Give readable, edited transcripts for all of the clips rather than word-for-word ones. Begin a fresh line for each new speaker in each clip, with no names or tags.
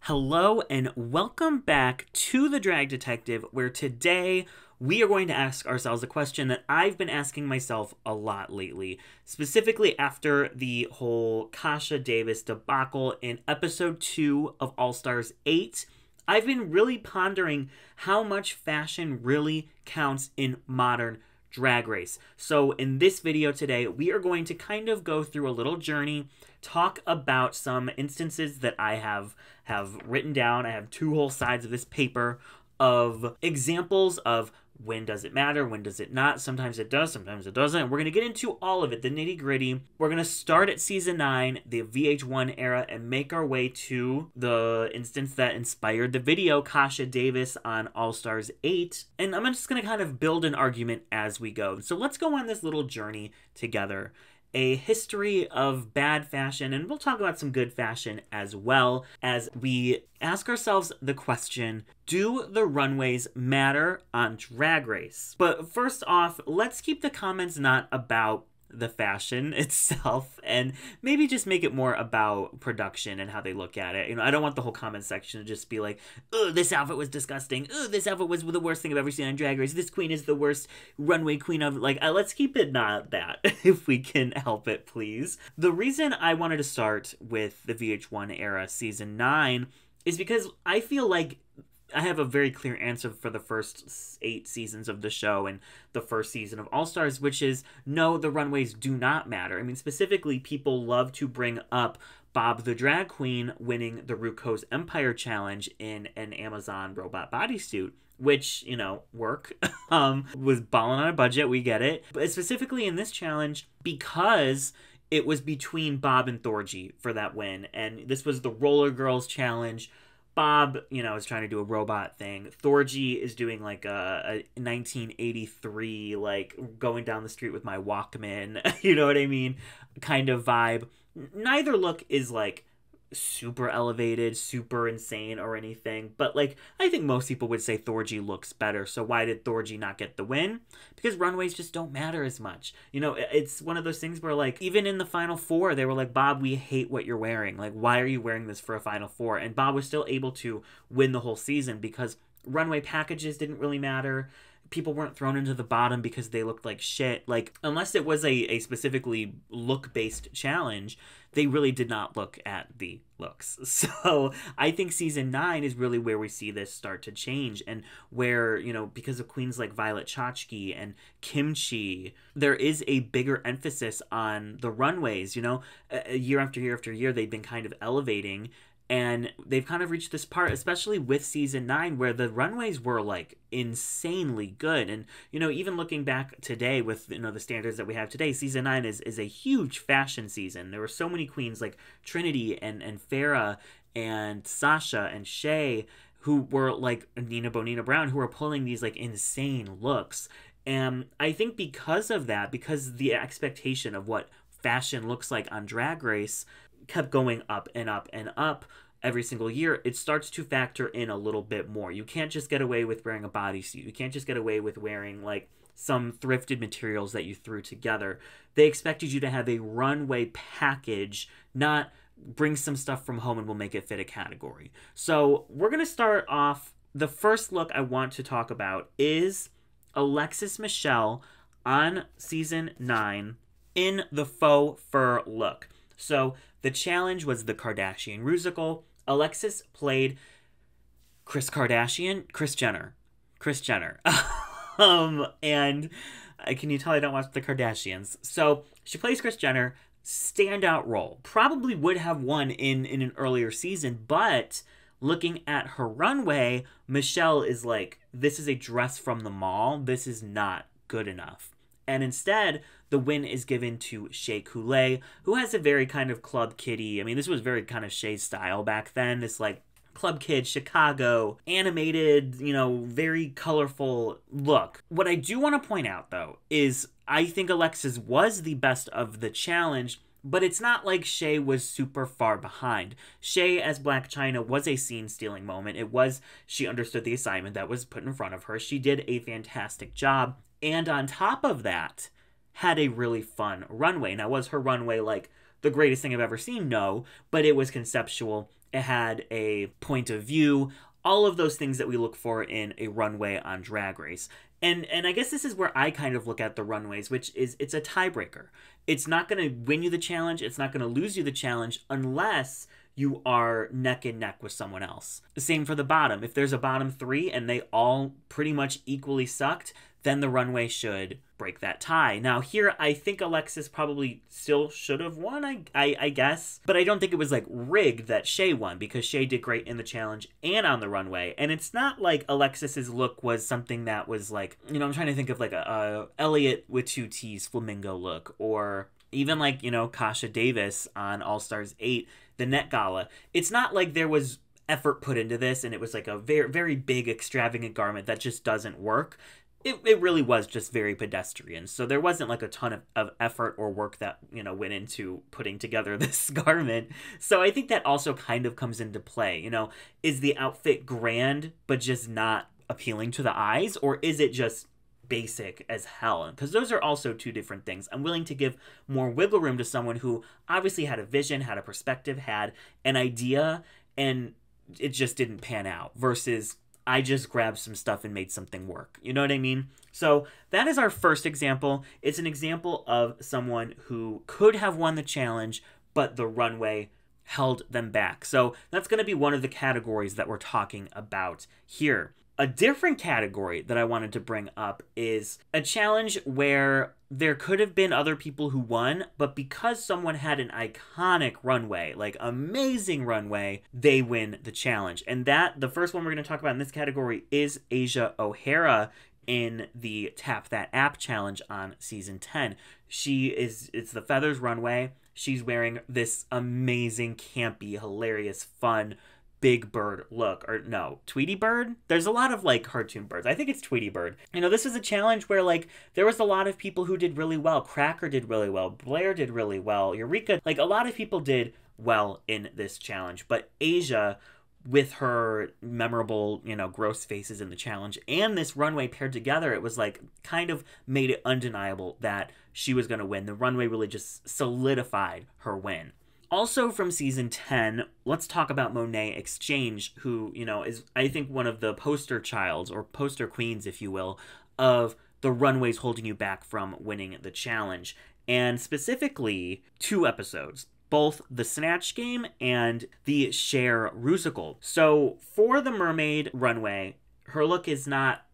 Hello and welcome back to The Drag Detective, where today we are going to ask ourselves a question that I've been asking myself a lot lately, specifically after the whole Kasha David debacle in episode 2 of All Stars 8. I've been really pondering how much fashion really counts in modern Drag Race. So in this video today, we are going to kind of go through a little journey, talk about some instances that I have written down. I have 2 whole sides of this paper of examples of when does it matter, when does it not. Sometimes it does, sometimes it doesn't. We're going to get into all of it, the nitty gritty. We're going to start at season 9, the VH1 era, and make our way to the instance that inspired the video, Kasha David on All Stars 8. And I'm just going to kind of build an argument as we go. So let's go on this little journey together. A history of bad fashion, and we'll talk about some good fashion as well, as we ask ourselves the question, do the runways matter on Drag Race? But first off, let's keep the comments not about the fashion itself, and maybe just make it more about production and how they look at it. You know, I don't want the whole comment section to just be like, oh, this outfit was disgusting. Oh, this outfit was the worst thing I've ever seen on Drag Race. This queen is the worst runway queen of, like, let's keep it not that, if we can help it, please. The reason I wanted to start with the VH1 era season 9 is because I feel like I have a very clear answer for the first 8 seasons of the show and the first season of All Stars, which is no, the runways do not matter. I mean, specifically, people love to bring up Bob the Drag Queen winning the RuPaul's Empire Challenge in an Amazon robot bodysuit, which, you know, was balling on a budget, we get it. But specifically in this challenge, because it was between Bob and Thorgy for that win, and this was the Roller Girls Challenge. Bob, you know, is trying to do a robot thing. Thorgy is doing like a 1983, like going down the street with my Walkman, you know what I mean, kind of vibe. Neither look is like super elevated, super insane or anything, but like I think most people would say Thorgy looks better. So why did Thorgy not get the win? Because runways just don't matter as much. You know, it's one of those things where like even in the final 4 they were like, Bob, we hate what you're wearing, like why are you wearing this for a final 4? And Bob was still able to win the whole season because runway packages didn't really matter. People weren't thrown into the bottom because they looked like shit. Like, unless it was a specifically look-based challenge, they really did not look at the looks. So I think season 9 is really where we see this start to change, and where, you know, because of queens like Violet Chachki and Kimchi, there is a bigger emphasis on the runways. You know, year after year after year, they've been kind of elevating. And they've kind of reached this part, especially with season 9, where the runways were like insanely good. And, you know, even looking back today with, you know, the standards that we have today, season 9 is a huge fashion season. There were so many queens like Trinity and Farrah and Sasha and Shay, who were like Nina Bonina Brown, who were pulling these like insane looks. And I think because of that, because the expectation of what fashion looks like on Drag Race kept going up and up and up every single year, it starts to factor in a little bit more. You can't just get away with wearing a bodysuit. You can't just get away with wearing like some thrifted materials that you threw together. They expected you to have a runway package, not bring some stuff from home and we'll make it fit a category. So we're going to start off. The first look I want to talk about is Alexis Michelle on season 9 in the faux fur look. So the challenge was the Kardashian Rusical. Alexis played Kris Jenner. And can you tell I don't watch the Kardashians? So she plays Kris Jenner, standout role. Probably would have won in an earlier season, but looking at her runway, Michelle is like, this is a dress from the mall. This is not good enough. And instead, the win is given to Shea Coulee, who has a very kind of club kiddie. I mean, this was very kind of Shea's style back then. This like club kid, Chicago, animated, you know, very colorful look. What I do want to point out, though, is I think Alexis was the best of the challenge, but it's not like Shea was super far behind. Shea as Black China was a scene-stealing moment. It was, she understood the assignment that was put in front of her. She did a fantastic job. And on top of that, had a really fun runway. Now, was her runway like the greatest thing I've ever seen? No, but it was conceptual. It had a point of view, all of those things that we look for in a runway on Drag Race. And I guess this is where I kind of look at the runways, which is it's a tiebreaker. It's not going to win you the challenge. It's not going to lose you the challenge unless you are neck and neck with someone else. The same for the bottom. If there's a bottom three and they all pretty much equally sucked, then the runway should break that tie. Now here, I think Alexis probably still should have won, I guess. But I don't think it was like rigged that Shea won, because Shea did great in the challenge and on the runway. And it's not like Alexis's look was something that was like, you know, I'm trying to think of like a Elliot with two T's flamingo look, or even like, you know, Kasha Davis on All Stars 8, the Net Gala. It's not like there was effort put into this and it was like a very, very big extravagant garment that just doesn't work. It really was just very pedestrian. So there wasn't like a ton of effort or work that, you know, went into putting together this garment. So I think that also kind of comes into play. You know, is the outfit grand but just not appealing to the eyes, or is it just basic as hell? Because those are also two different things. I'm willing to give more wiggle room to someone who obviously had a vision, had a perspective, had an idea, and it just didn't pan out, versus I just grabbed some stuff and made something work. You know what I mean? So that is our first example. It's an example of someone who could have won the challenge, but the runway held them back. So that's going to be one of the categories that we're talking about here. A different category that I wanted to bring up is a challenge where there could have been other people who won, but because someone had an iconic runway, like amazing runway, they win the challenge. And that, the first one we're going to talk about in this category is Asia O'Hara in the Tap That App challenge on season 10. It's the Feathers runway. She's wearing this amazing, campy, hilarious, fun Big Bird look, or no, Tweety Bird? There's a lot of like cartoon birds. I think it's Tweety Bird. You know, this was a challenge where like there was a lot of people who did really well. Cracker did really well. Blair did really well. Eureka, like a lot of people did well in this challenge. But Asia, with her memorable, you know, gross faces in the challenge and this runway paired together, it was like kind of made it undeniable that she was going to win. The runway really just solidified her win. Also from season 10, let's talk about Monet X Change, who, you know, is, I think, one of the poster childs, or poster queens, if you will, of the runways holding you back from winning the challenge. And specifically, 2 episodes, both the Snatch Game and the Cher Rusical. So for the mermaid runway, her look is not...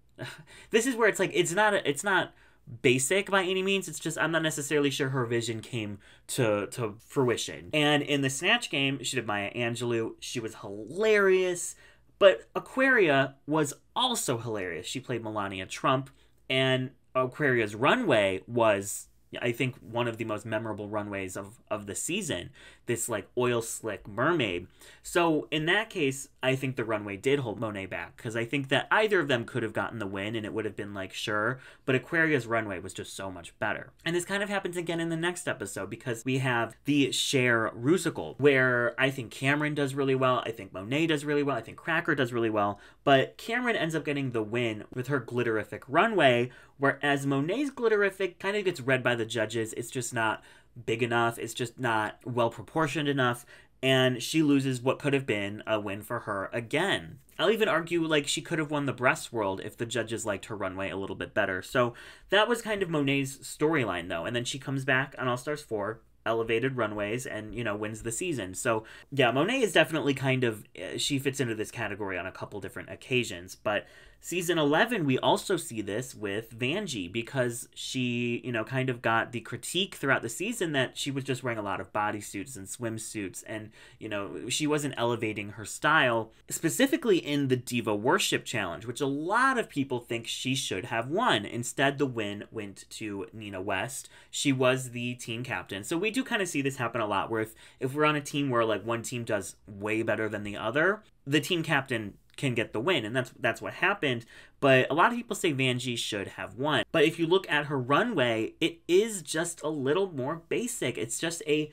This is where it's like, it's not basic by any means. It's just I'm not necessarily sure her vision came to fruition. And in the Snatch Game, she did Maya Angelou. She was hilarious, but Aquaria was also hilarious. She played Melania Trump, and Aquaria's runway was, I think, one of the most memorable runways of the season. This like oil slick mermaid. So in that case, I think the runway did hold Monet back, because I think that either of them could have gotten the win and it would have been like, sure, but Aquaria's runway was just so much better. And this kind of happens again in the next episode, because we have the Cher Rusical, where I think Cameron does really well, I think Monet does really well, I think Cracker does really well, but Cameron ends up getting the win with her glitterific runway, whereas Monet's glitterific kind of gets read by the judges. It's just not big enough, it's just not well proportioned enough, and she loses what could have been a win for her again. I'll even argue like she could have won the Breast World if the judges liked her runway a little bit better. So that was kind of Monet's storyline though, and then she comes back on All Stars 4, elevated runways, and, you know, wins the season. So yeah, Monet is definitely kind of, she fits into this category on a couple different occasions. But season 11, we also see this with Vanjie, because she, you know, kind of got the critique throughout the season that she was just wearing a lot of bodysuits and swimsuits, and, you know, she wasn't elevating her style, specifically in the Diva Worship Challenge, which a lot of people think she should have won. Instead, the win went to Nina West. She was the team captain. So we do kind of see this happen a lot, where if we're on a team where like one team does way better than the other, the team captain can get the win, and that's what happened. But a lot of people say Vanjie should have won. But if you look at her runway, it is just a little more basic. It's just a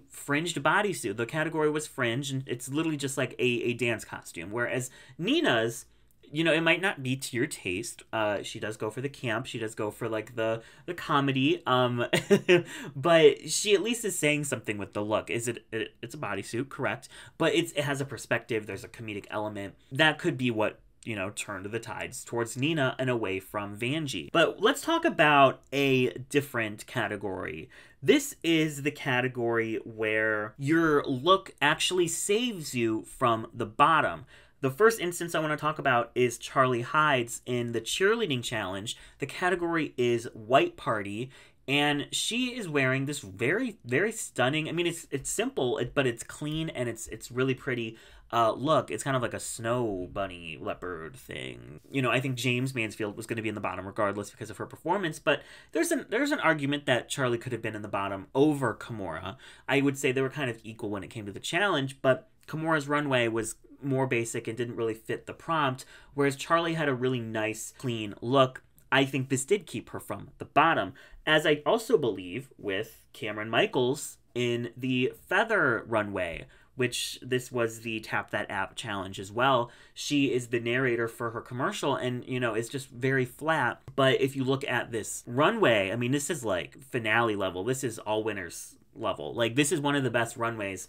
fringed bodysuit. The category was fringe, and it's literally just like a dance costume. Whereas Nina's, you know, it might not be to your taste. She does go for the camp. She does go for like the comedy. But she at least is saying something with the look. It's a bodysuit, correct? But it has a perspective. There's a comedic element that could be what, you know, turned the tides towards Nina and away from Vanjie. But let's talk about a different category. This is the category where your look actually saves you from the bottom. The first instance I want to talk about is Charlie Hides in the cheerleading challenge. The category is White Party, and she is wearing this very, very stunning, I mean, it's simple, but it's clean, and it's really pretty look. It's kind of like a snow bunny leopard thing. You know, I think James Mansfield was going to be in the bottom regardless because of her performance, but there's an argument that Charlie could have been in the bottom over Kimora. I would say they were kind of equal when it came to the challenge, but Kimora's runway was more basic and didn't really fit the prompt, whereas Charlie had a really nice, clean look. I think this did keep her from the bottom, as I also believe with Cameron Michaels in the feather runway, which this was the Tap That App challenge as well. She is the narrator for her commercial and, you know, it's just very flat. But if you look at this runway, I mean, this is like finale level. This is all winners level. Like, this is one of the best runways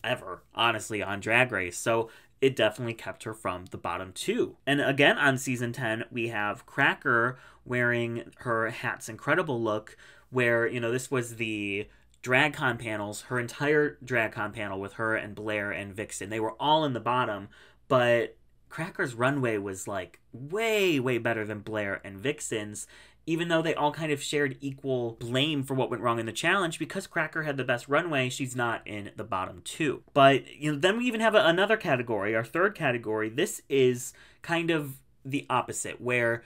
ever, honestly, on Drag Race. So it definitely kept her from the bottom two. And again, on season 10, we have Cracker wearing her Hats Incredible look, where, you know, this was the DragCon panels, her entire DragCon panel with her and Blair and Vixen. They were all in the bottom, but Cracker's runway was like way, way better than Blair and Vixen's, even though they all kind of shared equal blame for what went wrong in the challenge. Because Cracker had the best runway, she's not in the bottom two. But, you know, then we even have another category, our third category. This is kind of the opposite, where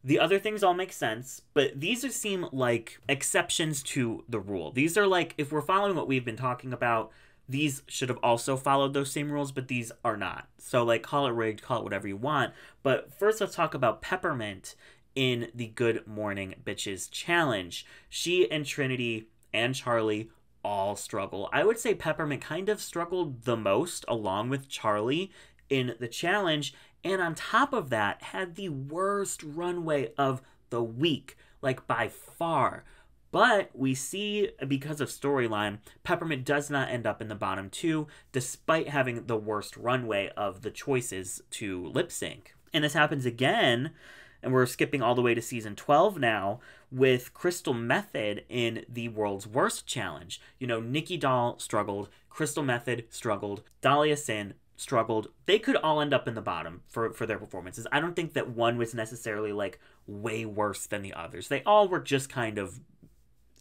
the other things all make sense, but these seem like exceptions to the rule. These are like, if we're following what we've been talking about, these should have also followed those same rules, but these are not. So, like, call it rigged, call it whatever you want. But first, let's talk about Peppermint in the Good Morning Bitches challenge. She and Trinity and Charlie all struggle. I would say Peppermint kind of struggled the most along with Charlie in the challenge, and on top of that had the worst runway of the week, like by far. But we see, because of storyline, Peppermint does not end up in the bottom two, despite having the worst runway of the choices to lip sync. And this happens again, and we're skipping all the way to season 12 now, with Crystal Method in the World's Worst challenge. You know, Nikki Doll struggled, Crystal Method struggled, Dahlia Sin struggled. They could all end up in the bottom for their performances. I don't think that one was necessarily like way worse than the others. They all were just kind of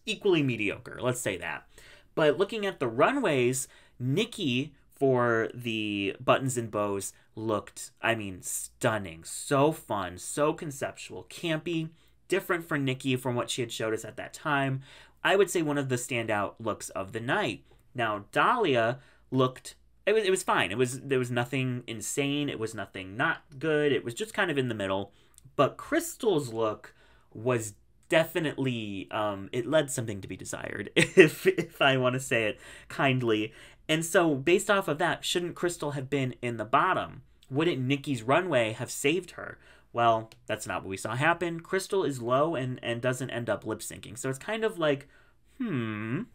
equally mediocre, let's say that. But looking at the runways, Nikki for the Buttons and Bows looked, I mean, stunning. So fun, so conceptual, campy, different for Nikki from what she had showed us at that time. I would say one of the standout looks of the night. Now, Dahlia looked, it was fine. There was nothing insane. It was nothing not good. It was just kind of in the middle. But Crystal's look was definitely, it led something to be desired, if I want to say it kindly. And so, based off of that, shouldn't Crystal have been in the bottom? Wouldn't Nikki's runway have saved her? Well, that's not what we saw happen. Crystal is low and doesn't end up lip syncing. So it's kind of like, And,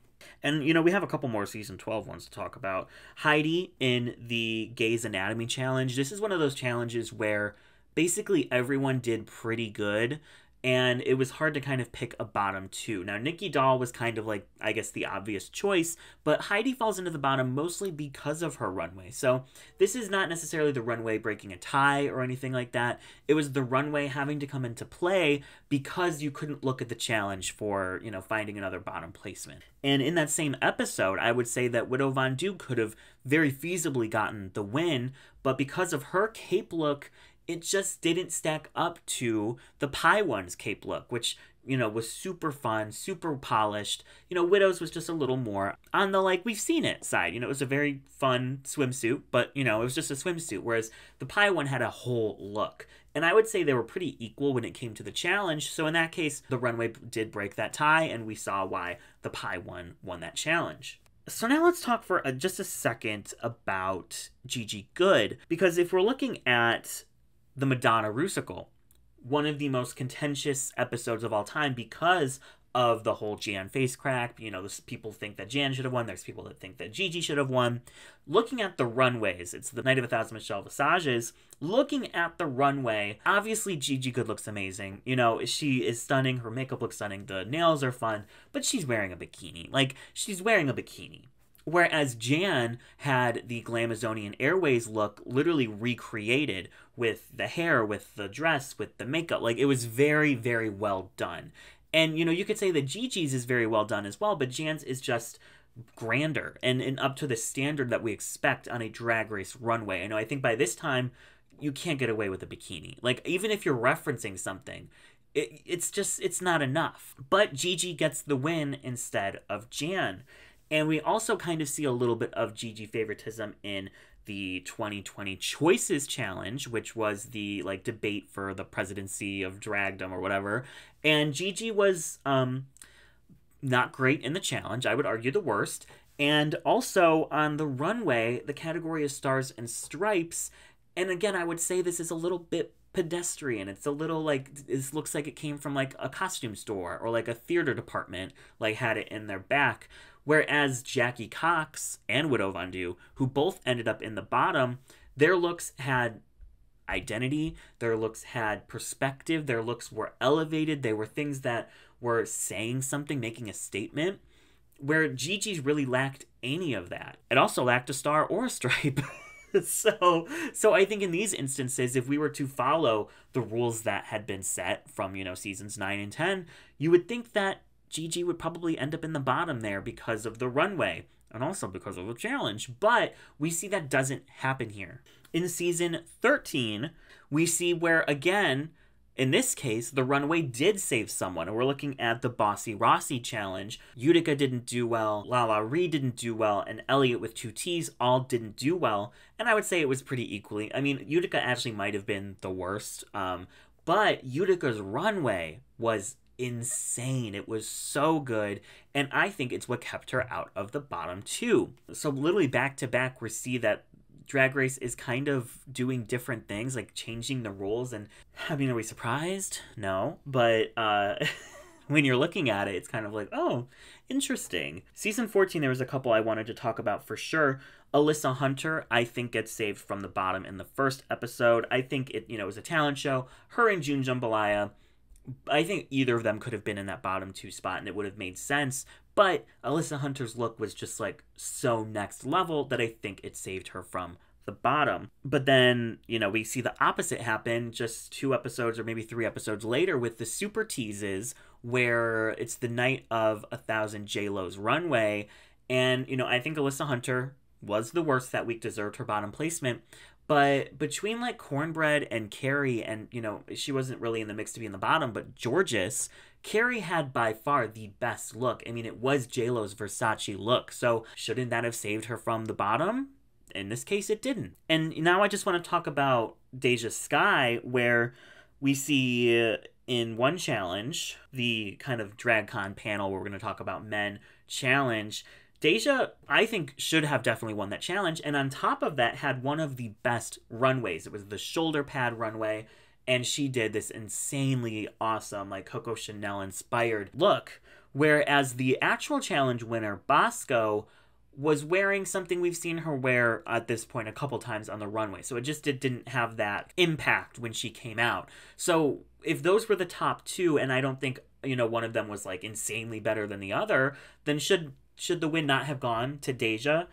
you know, we have a couple more season 12 ones to talk about. Heidi in the Gays Anatomy challenge. This is one of those challenges where basically everyone did pretty good, and it was hard to kind of pick a bottom two. Now, Nikki Doll was kind of like, I guess, the obvious choice, but Heidi falls into the bottom mostly because of her runway. So this is not necessarily the runway breaking a tie or anything like that. It was the runway having to come into play because you couldn't look at the challenge for, you know, finding another bottom placement. And in that same episode, I would say that Widow Von Duke could have very feasibly gotten the win, but because of her cape look, it just didn't stack up to the Pie One's cape look, which, you know, was super fun, super polished. You know, Widow's was just a little more on the, like, we've seen it side. You know, it was a very fun swimsuit, but, you know, it was just a swimsuit, whereas the Pie One had a whole look. And I would say they were pretty equal when it came to the challenge. So in that case, the runway did break that tie, and we saw why the Pie One won that challenge. So now let's talk for just a second about Gigi Goode, because if we're looking at the Madonna Rusical, one of the most contentious episodes of all time because of the whole Jan face crack. You know, people think that Jan should have won. There's people that think that Gigi should have won. Looking at the runways, it's the Night of 1,000 Michelle Visages. Looking at the runway, obviously Gigi Good looks amazing. You know, she is stunning. Her makeup looks stunning. The nails are fun. But she's wearing a bikini. Like, she's wearing a bikini. Whereas Jan had the Glamazonian Airways look literally recreated with the hair, with the dress, with the makeup. Like, it was very, very well done. And, you know, you could say that Gigi's is very well done as well, but Jan's is just grander and up to the standard that we expect on a Drag Race runway. I know, I think by this time, you can't get away with a bikini. Like, even if you're referencing something, it's not enough. But Gigi gets the win instead of Jan. And we also kind of see a little bit of Gigi favoritism in the 2020 Choices Challenge, which was the like debate for the presidency of dragdom or whatever. And Gigi was not great in the challenge. I would argue the worst. And also on the runway, the category is Stars and Stripes. And again, I would say this is a little bit pedestrian. It's a little like, this looks like it came from like a costume store or like a theater department, like had it in their back. Whereas Jackie Cox and Widow Von Du, who both ended up in the bottom, their looks had identity, their looks had perspective, their looks were elevated, they were things that were saying something, making a statement, where Gigi's really lacked any of that. It also lacked a star or a stripe. So I think in these instances, if we were to follow the rules that had been set from, you know, seasons 9 and 10, you would think that Gigi would probably end up in the bottom there because of the runway and also because of the challenge. But we see that doesn't happen here. In season 13, we see where, again, in this case, the runway did save someone. And we're looking at the Bossy Rossi challenge. Utica didn't do well, Lala Ree didn't do well, and Elliot with 2 T's all didn't do well. And I would say it was pretty equally. I mean, Utica actually might have been the worst. But Utica's runway was insane. It was so good, and I think it's what kept her out of the bottom 2. So literally back to back, we see that Drag Race is kind of doing different things, like changing the rules. And I mean, are we surprised? No, but when you're looking at it, it's kind of like, oh, interesting. Season 14, there was a couple I wanted to talk about for sure. Alyssa Hunter, I think, gets saved from the bottom in the first episode. I think it, you know, was a talent show. Her and June Jambalaya, I think either of them could have been in that bottom 2 spot and it would have made sense. But Alyssa Hunter's look was just like so next level that I think it saved her from the bottom. But then, you know, we see the opposite happen just 2 episodes or maybe 3 episodes later with the Super Teases, where it's the night of 1,000 J-Lo's runway. And, you know, I think Alyssa Hunter was the worst that week, deserved her bottom placement. But between like Cornbread and Carrie, and, you know, she wasn't really in the mix to be in the bottom, but Georges, Carrie had by far the best look. I mean, it was J-Lo's Versace look. So shouldn't that have saved her from the bottom? In this case, it didn't. And now I just want to talk about Deja Skye, where we see in one challenge, the kind of DragCon panel where we're going to talk about men challenge, Deja, I think, should have definitely won that challenge. And on top of that, had one of the best runways. It was the shoulder pad runway. And she did this insanely awesome, like Coco Chanel inspired look. Whereas the actual challenge winner, Bosco, was wearing something we've seen her wear at this point a couple times on the runway. So it just didn't have that impact when she came out. So if those were the top 2, and I don't think, you know, one of them was like insanely better than the other, then should the win not have gone to Deja?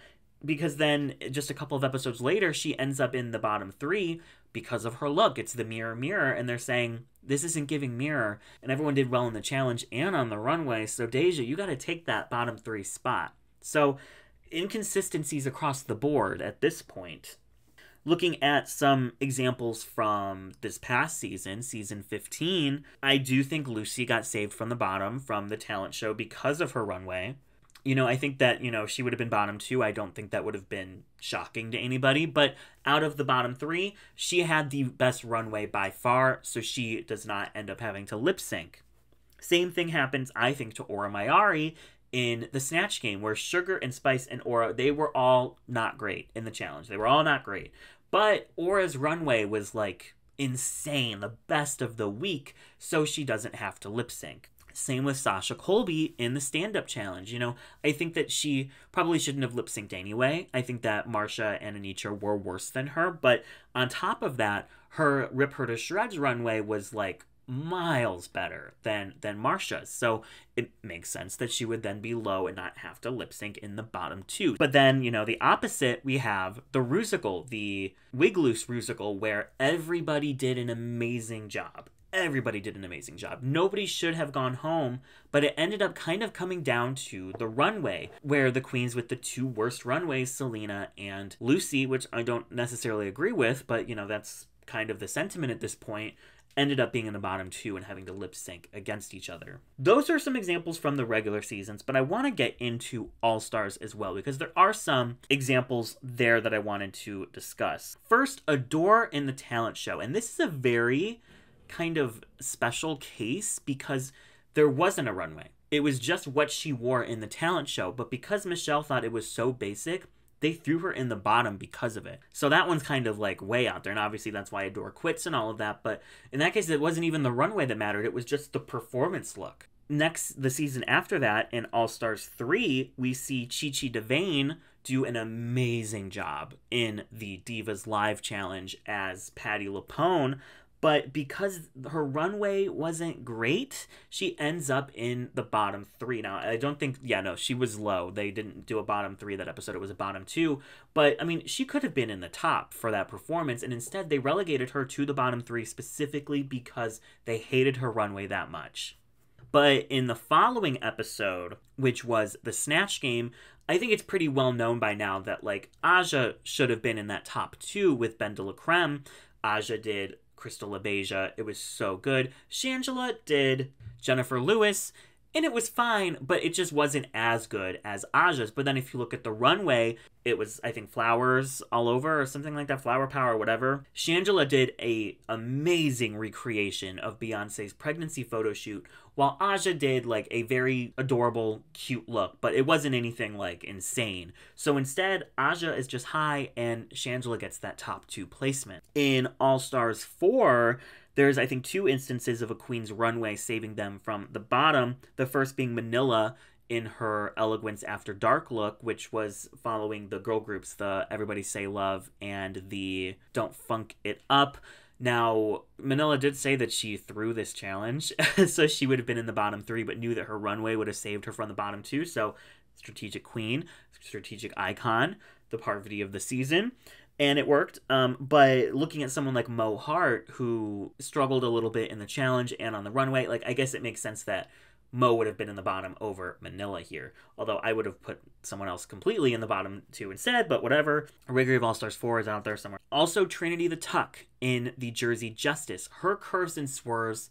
Because then just a couple of episodes later, she ends up in the bottom 3 because of her look. It's the mirror, mirror. And they're saying, this isn't giving mirror. And everyone did well in the challenge and on the runway. So Deja, you got to take that bottom 3 spot. So inconsistencies across the board at this point. Looking at some examples from this past season, season 15, I do think Lucy got saved from the bottom from the talent show because of her runway. You know, I think that, you know, she would have been bottom 2. I don't think that would have been shocking to anybody. But out of the bottom 3, she had the best runway by far, so she does not end up having to lip sync. Same thing happens, I think, to Aura Mayari in the Snatch Game, where Sugar and Spice and Aura, they were all not great in the challenge. They were all not great. But Aura's runway was, like, insane, the best of the week, so she doesn't have to lip sync. Same with Sasha Colby in the stand-up challenge. You know, I think that she probably shouldn't have lip-synced anyway. I think that Marcia and Anitra were worse than her. But on top of that, her Rip Her to Shreds runway was like miles better than Marcia's. So it makes sense that she would then be low and not have to lip sync in the bottom two. But then, you know, the opposite, we have the Rusical, the Wig Loose Rusical, where everybody did an amazing job. Everybody did an amazing job. Nobody should have gone home, but it ended up kind of coming down to the runway, where the queens with the two worst runways, Selena and Lucy, which I don't necessarily agree with, but, you know, that's kind of the sentiment at this point, ended up being in the bottom two and having to lip sync against each other. Those are some examples from the regular seasons, but I want to get into All-Stars as well, because there are some examples there that I wanted to discuss. First, Adore in the talent show, and this is a very kind of special case because there wasn't a runway. It was just what she wore in the talent show, but because Michelle thought it was so basic, they threw her in the bottom because of it. So that one's kind of like way out there, and obviously that's why Adore quits and all of that, but in that case it wasn't even the runway that mattered, it was just the performance look. Next, the season after that, in All-Stars 3, we see Chi Chi DeVayne do an amazing job in the Divas Live Challenge as Patti LuPone, but because her runway wasn't great, she ends up in the bottom three. Now, I don't think, she was low. They didn't do a bottom three that episode. It was a bottom two. But, I mean, she could have been in the top for that performance. And instead, they relegated her to the bottom three specifically because they hated her runway that much. But in the following episode, which was the Snatch Game, I think it's pretty well known by now that, like, Aja should have been in that top two with Ben de la Creme. Aja did Crystal LaBeija. It was so good. Shangela did Jennifer Lewis, and it was fine, but it just wasn't as good as Aja's. But then if you look at the runway, it was, I think, flowers all over or something like that, flower power or whatever. Shangela did a amazing recreation of Beyonce's pregnancy photo shoot, while Aja did like a very adorable, cute look, but it wasn't anything like insane. So instead, Aja is just high and Shangela gets that top two placement. In All-Stars 4, there's, I think, two instances of a queen's runway saving them from the bottom. The first being Manila in her Elegance After Dark look, which was following the girl groups, the Everybody Say Love and the Don't Funk It Up. Now, Manila did say that she threw this challenge, so she would have been in the bottom three, but knew that her runway would have saved her from the bottom two. So, strategic queen, strategic icon, the Parvati of the season. And it worked, but looking at someone like Mo Hart, who struggled a little bit in the challenge and on the runway, like, I guess it makes sense that Mo would have been in the bottom over Manila here. Although I would have put someone else completely in the bottom two instead, but whatever. Riggory of All-Stars 4 is out there somewhere. Also, Trinity the Tuck in the Jersey Justice. Her curves and swerves.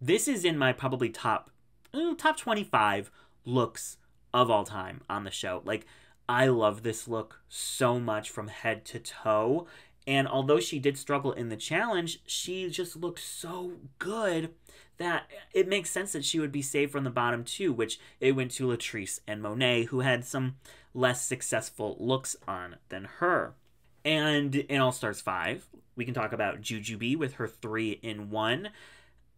This is in my probably top 25 looks of all time on the show. Like, I love this look so much from head to toe. And although she did struggle in the challenge, she just looked so good that it makes sense that she would be saved from the bottom two, which it went to Latrice and Monet, who had some less successful looks on than her. And in All-Stars 5, we can talk about Jujubee with her 3-in-1.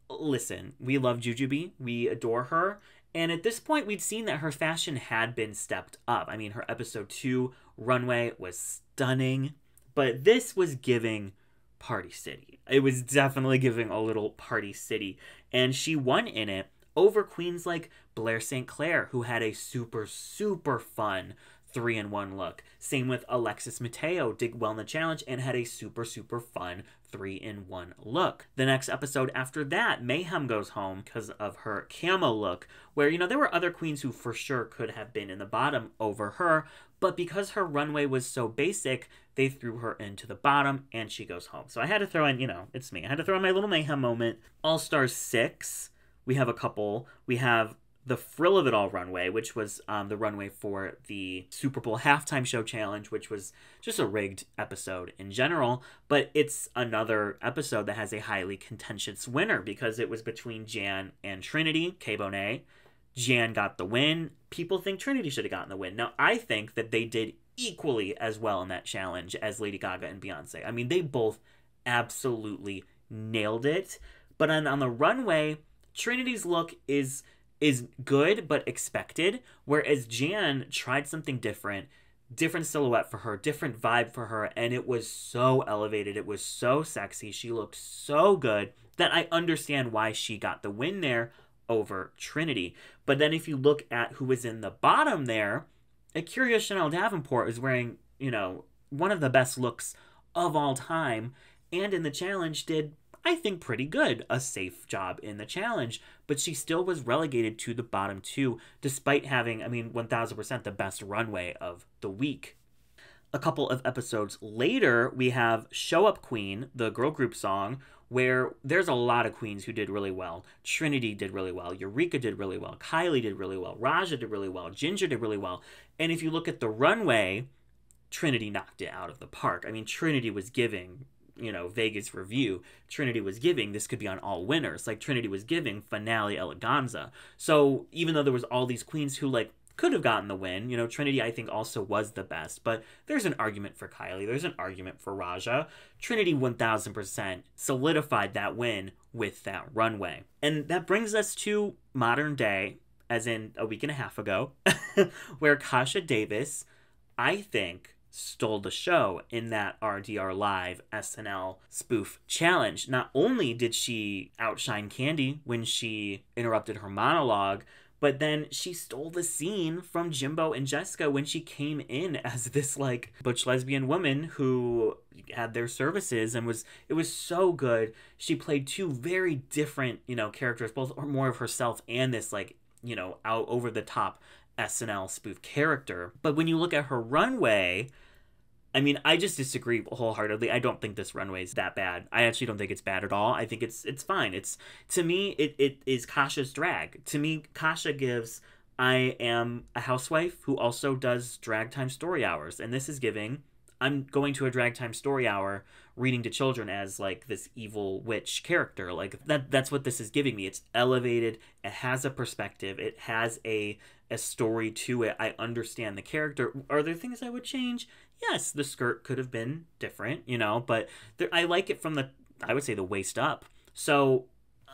Listen, we love Jujubee. We adore her. And at this point, we'd seen that her fashion had been stepped up. I mean, her episode 2 runway was stunning. But this was giving Party City. It was definitely giving a little Party City. And she won in it over queens like Blair St. Clair, who had a super, super fun 3-in-1 look. Same with Alexis Michelle, did well in the challenge and had a super, super fun 3-in-1 look. The next episode after that, Mayhem goes home because of her camo look, where, you know, there were other queens who for sure could have been in the bottom over her, but because her runway was so basic, they threw her into the bottom and she goes home. So I had to throw in, it's me. I had to throw in my little Mayhem moment. All-Stars 6, we have a couple. We have the Frill of It All runway, which was the runway for the Super Bowl halftime show challenge, which was just a rigged episode in general. But it's another episode that has a highly contentious winner because it was between Jan and Trinity, K Bonet. Jan got the win. People think Trinity should have gotten the win. Now, I think that they did equally as well in that challenge as Lady Gaga and Beyonce. I mean, they both absolutely nailed it. But on the runway, Trinity's look is good but expected, whereas Jan tried something different, different silhouette for her, different vibe for her, and it was so elevated. It was so sexy. She looked so good that I understand why she got the win there over Trinity. But then if you look at who was in the bottom there, Akira Chanel Davenport is wearing, one of the best looks of all time, and in the challenge did, I think, pretty good. A safe job in the challenge, but she still was relegated to the bottom two, despite having, 1000% the best runway of the week. A couple of episodes later, we have Show Up Queen, the girl group song, where there's a lot of queens who did really well. Trinity did really well. Eureka did really well. Kylie did really well. Raja did really well. Ginger did really well. And if you look at the runway, Trinity knocked it out of the park. Trinity was giving, Vegas review. Trinity was giving, this could be on all winners. Like, Trinity was giving finale eleganza. So even though there was all these queens who, could have gotten the win, Trinity, I think, also was the best. But there's an argument for Kylie. There's an argument for Raja. Trinity 1000% solidified that win with that runway. And that brings us to modern day, as in a week and a half ago, where Kasha Davis, I think, stole the show in that RDR Live SNL spoof challenge. Not only did she outshine Candy when she interrupted her monologue, but then she stole the scene from Jimbo and Jessica when she came in as this butch lesbian woman who had their services, and it was so good. She played two very different, characters, both or more of herself and this out over the top SNL spoof character. But when you look at her runway, I just disagree wholeheartedly. I don't think this runway is that bad. I actually don't think it's bad at all. I think it's fine. To me, it is Kasha's drag. To me, Kasha gives, I am a housewife who also does drag time story hours. And this is giving, I'm going to a drag time story hour reading to children as this evil witch character. That's what this is giving me. It's elevated. It has a perspective. It has a story to it. I understand the character. Are there things I would change? Yes, the skirt could have been different, but I like it from I would say the waist up. So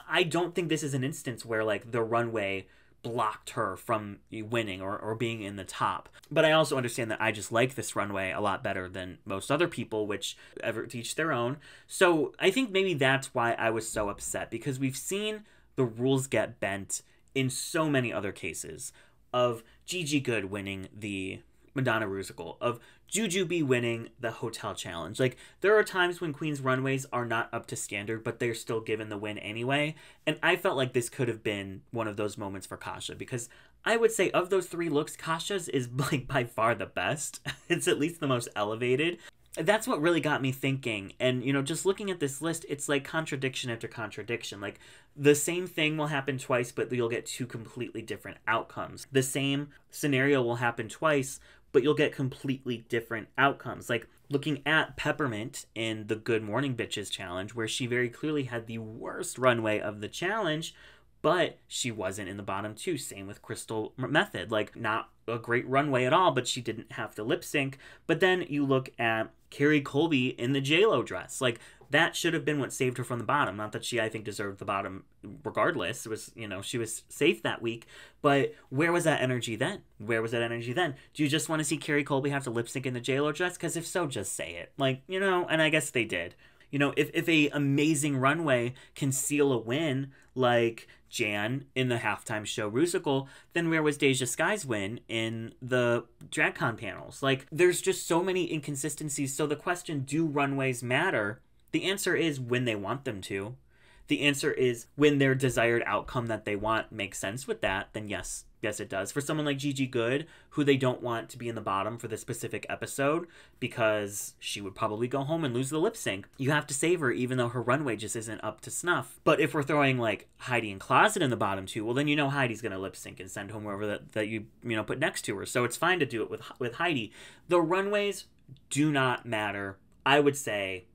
I don't think this is an instance where the runway blocked her from winning or being in the top. But I also understand that I just like this runway a lot better than most other people, which ever teach their own. So I think maybe that's why I was so upset, because we've seen the rules get bent in so many other cases, of Gigi Goode winning the Madonna Rusical, of Jujubee winning the Hotel Challenge. There are times when Queen's runways are not up to standard, but they're still given the win anyway. And I felt like this could have been one of those moments for Kasha, because I would say of those three looks, Kasha's is by far the best. It's at least the most elevated. That's what really got me thinking. And, just looking at this list, it's contradiction after contradiction. The same thing will happen twice, but you'll get two completely different outcomes. The same scenario will happen twice, but you'll get completely different outcomes. Looking at Peppermint in the Good Morning Bitches challenge, where she very clearly had the worst runway of the challenge, but she wasn't in the bottom two. Same with Crystal Method. Not a great runway at all, but she didn't have to lip sync. But then you look at Carrie Colby in the JLo dress. That should have been what saved her from the bottom. Not that she, I think, deserved the bottom regardless. It was, she was safe that week. But where was that energy then? Where was that energy then? Do you just want to see Carrie Colby have to lip sync in the JLo dress? Because if so, just say it. And I guess they did. If a amazing runway can seal a win like Jan in the halftime show Rusical, then where was Deja Sky's win in the DragCon panels? There's just so many inconsistencies. So the question, do runways matter? The answer is when they want them to. The answer is when their desired outcome that they want makes sense with that, then yes, it does. For someone like Gigi Goode, who they don't want to be in the bottom for this specific episode because she would probably go home and lose the lip sync, you have to save her even though her runway just isn't up to snuff. But if we're throwing Heidi and Closet in the bottom two, well then Heidi's going to lip sync and send home whoever that you put next to her. So it's fine to do it with Heidi. The runways do not matter. I would say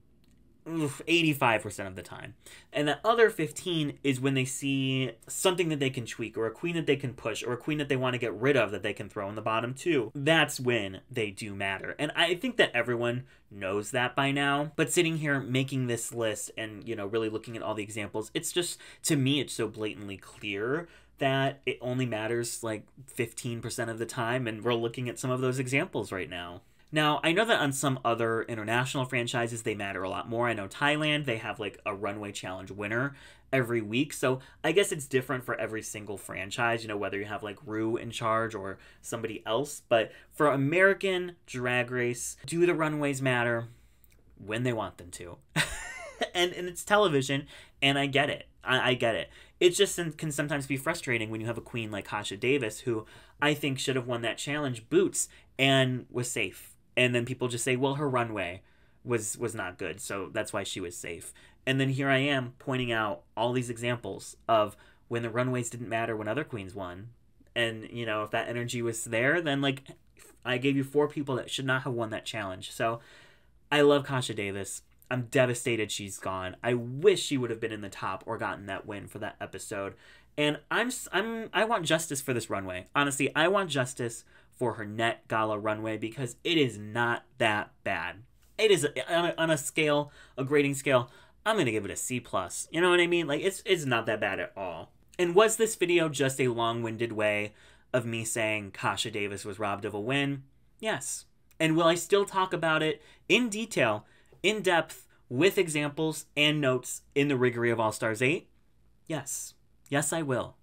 85% of the time. And the other 15 is when they see something that they can tweak, or a queen that they can push, or a queen that they want to get rid of that they can throw in the bottom too. That's when they do matter. And I think that everyone knows that by now. But sitting here making this list and, you know, really looking at all the examples, it's just, to me, it's so blatantly clear that it only matters like 15% of the time. And we're looking at some of those examples right now. Now, I know that on some other international franchises, they matter a lot more. I know Thailand, they have like a runway challenge winner every week. So I guess it's different for every single franchise, you know, whether you have like Ru in charge or somebody else. But for American Drag Race, do the runways matter? When they want them to. and it's television, and I get it. I get it. It just can sometimes be frustrating when you have a queen like Kasha David, who I think should have won that challenge boots and was safe. And then people just say, well, her runway was not good, so that's why she was safe. And then here I am pointing out all these examples of when the runways didn't matter when other queens won. And, you know, if that energy was there, then, like, I gave you 4 people that should not have won that challenge. So I love Kasha David. I'm devastated she's gone. I wish she would have been in the top or gotten that win for that episode. And I want justice for this runway. Honestly, I want justice for her net gala runway, because it is not that bad. It is on a scale, a grading scale, I'm going to give it a C+. You know what I mean? Like, it's not that bad at all. And was this video just a long-winded way of me saying Kasha David was robbed of a win? Yes. And will I still talk about it in detail, in depth, with examples and notes in the riggory of All Stars 8? Yes. Yes, I will.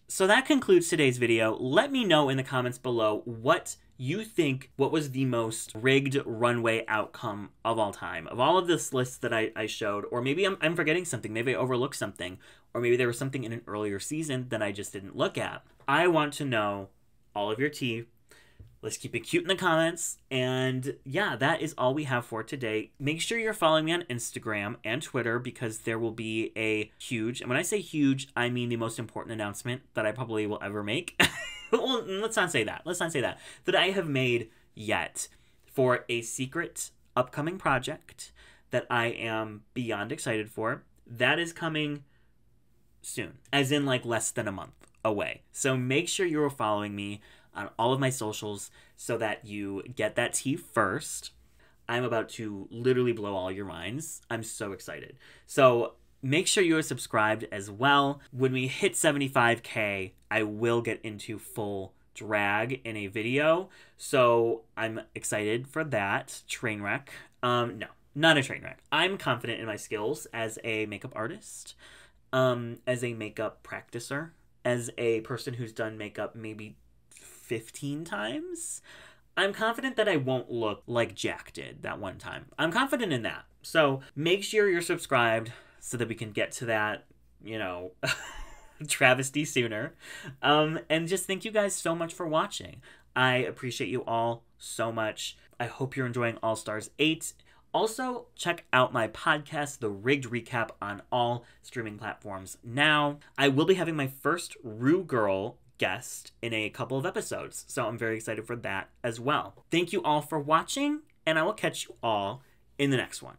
So that concludes today's video. Let me know in the comments below what you think, what was the most rigged runway outcome of all time. Of all of this list that I showed, or maybe I'm forgetting something, maybe I overlooked something, or maybe there was something in an earlier season that I just didn't look at. I want to know all of your tea. Let's keep it cute in the comments. And yeah, that is all we have for today. Make sure you're following me on Instagram and Twitter, because there will be a huge, and when I say huge, I mean the most important announcement that I probably will ever make. Well, let's not say that. Let's not say that. That I have made yet, for a secret upcoming project that I am beyond excited for. That is coming soon, as in like less than a month away. So make sure you're following me on all of my socials so that you get that tea first. I'm about to literally blow all your minds. I'm so excited. So make sure you are subscribed as well. When we hit 75K, I will get into full drag in a video. So I'm excited for that. Train wreck. No, not a train wreck. I'm confident in my skills as a makeup artist, as a makeup practicer, as a person who's done makeup maybe 15 times. I'm confident that I won't look like Jack did that one time. I'm confident in that. So make sure you're subscribed so that we can get to that, you know, travesty sooner. And just thank you guys so much for watching. I appreciate you all so much. I hope you're enjoying All Stars 8. Also, check out my podcast, The Rigged Recap, on all streaming platforms now. I will be having my first Ru Girl guest in a couple of episodes, so I'm very excited for that as well. Thank you all for watching, and I will catch you all in the next one.